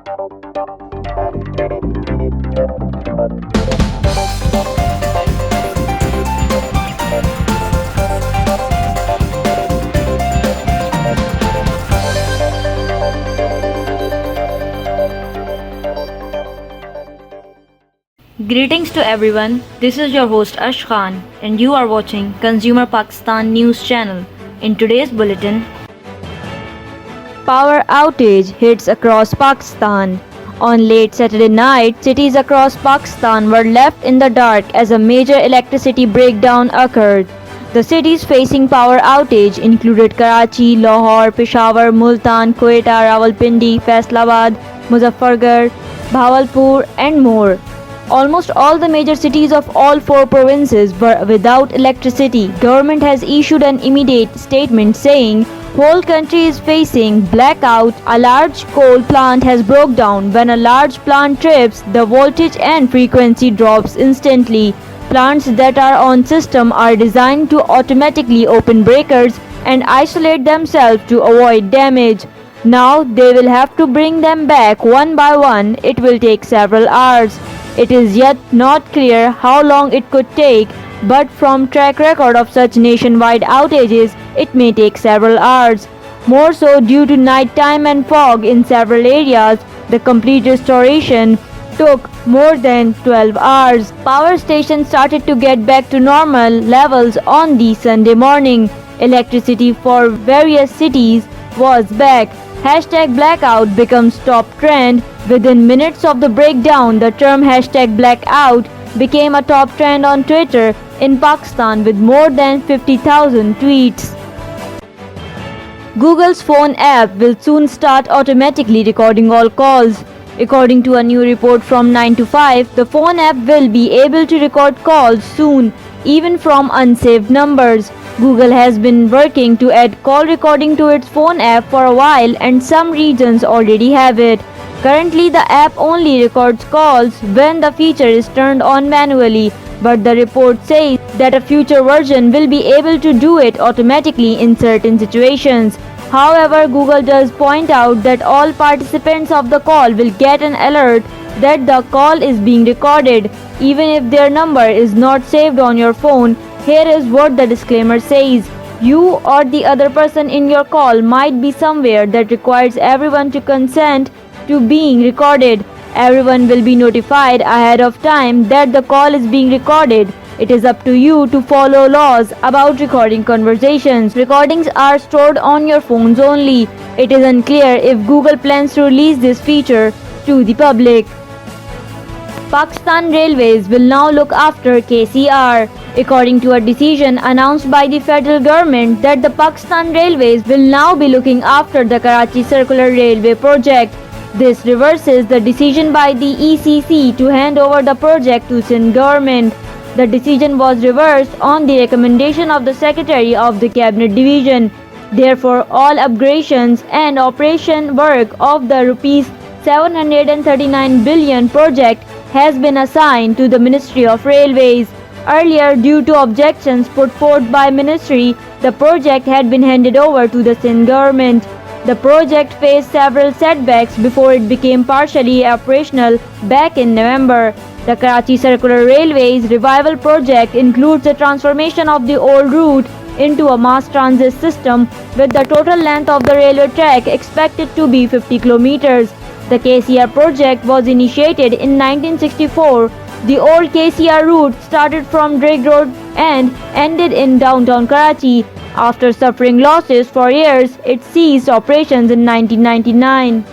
Greetings to everyone. This is your host Ash Khan and you are watching Consumer Pakistan News Channel. In today's bulletin, power outage hits across Pakistan. On late Saturday night, cities across Pakistan were left in the dark as a major electricity breakdown occurred. The cities facing power outage included Karachi, Lahore, Peshawar, Multan, Quetta, Rawalpindi, Faisalabad, Muzaffargarh, Bhawalpur and more. Almost all the major cities of all four provinces were without electricity. Government has issued an immediate statement saying whole country is facing blackout. A large coal plant has broke down. When a large plant trips, the voltage and frequency drops instantly. Plants that are on system are designed to automatically open breakers and isolate themselves to avoid damage. Now they will have to bring them back one by one. It will take several hours. It is yet not clear how long it could take, but from track record of such nationwide outages, it may take several hours. More so due to night time and fog in several areas, the complete restoration took more than 12 hours. Power stations started to get back to normal levels on the Sunday morning. Electricity for various cities was back. Hashtag blackout becomes top trend. Within minutes of the breakdown, the term hashtag blackout became a top trend on Twitter in Pakistan with more than 50,000 tweets. Google's phone app will soon start automatically recording all calls. According to a new report from 9 to 5, the phone app will be able to record calls soon, even from unsaved numbers. Google has been working to add call recording to its phone app for a while and some regions already have it. Currently, the app only records calls when the feature is turned on manually, but the report says that a future version will be able to do it automatically in certain situations. However, Google does point out that all participants of the call will get an alert that the call is being recorded, even if their number is not saved on your phone. Here is what the disclaimer says. You or the other person in your call might be somewhere that requires everyone to consent to being recorded. Everyone will be notified ahead of time that the call is being recorded. It is up to you to follow laws about recording conversations. Recordings are stored on your phones only. It is unclear if Google plans to release this feature to the public. Pakistan Railways will now look after KCR. According to a decision announced by the federal government that the Pakistan Railways will now be looking after the Karachi Circular Railway project. This reverses the decision by the ECC to hand over the project to Sindh government. The decision was reversed on the recommendation of the Secretary of the Cabinet Division. Therefore, all upgradations and operation work of the Rs 739 billion project has been assigned to the Ministry of Railways. Earlier, due to objections put forth by Ministry, the project had been handed over to the Sindh government. The project faced several setbacks before it became partially operational back in November. The Karachi Circular Railways Revival Project includes the transformation of the old route into a mass transit system with the total length of the railway track expected to be 50 kilometers. The KCR project was initiated in 1964. The old KCR route started from Drake Road and ended in downtown Karachi. After suffering losses for years, it ceased operations in 1999.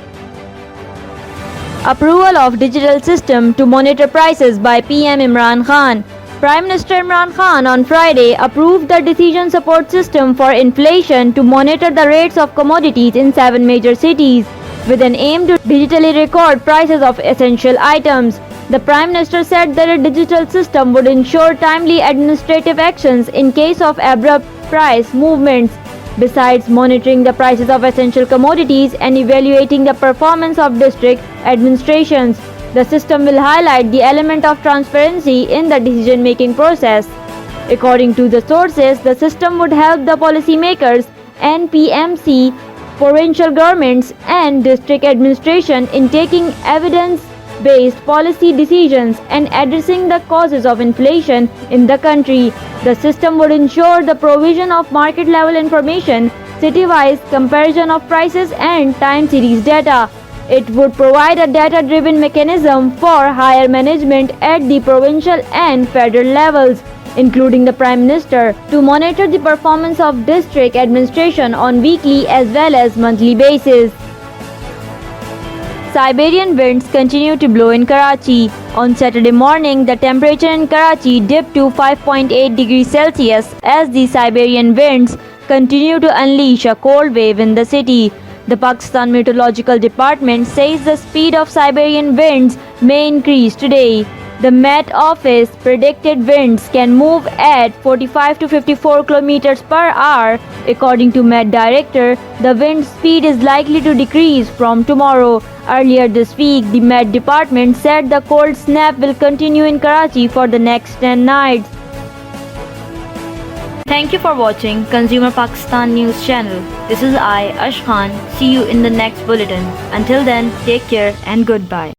Approval of digital system to monitor prices by PM Imran Khan. Prime Minister Imran Khan on Friday approved the decision support system for inflation to monitor the rates of commodities in 7 major cities, with an aim to digitally record prices of essential items. The Prime Minister said that a digital system would ensure timely administrative actions in case of abrupt price movements. Besides monitoring the prices of essential commodities and evaluating the performance of district administrations, the system will highlight the element of transparency in the decision-making process. According to the sources, the system would help the policymakers and PMC provincial governments and district administration in taking evidence-based policy decisions and addressing the causes of inflation in the country. The system would ensure the provision of market-level information, city-wise comparison of prices and time series data. It would provide a data-driven mechanism for higher management at the provincial and federal levels, including the Prime Minister, to monitor the performance of district administration on weekly as well as monthly basis. Siberian winds continue to blow in Karachi. On Saturday morning, the temperature in Karachi dipped to 5.8 degrees Celsius as the Siberian winds continue to unleash a cold wave in the city. The Pakistan Meteorological Department says the speed of Siberian winds may increase today. The Met Office predicted winds can move at 45 to 54 kilometers per hour. According to Met Director, the wind speed is likely to decrease from tomorrow. Earlier this week, the Met Department said the cold snap will continue in Karachi for the next 10 nights. Thank you for watching Consumer Pakistan News Channel. This is I, Ash Khan. See you in the next bulletin. Until then, take care and goodbye.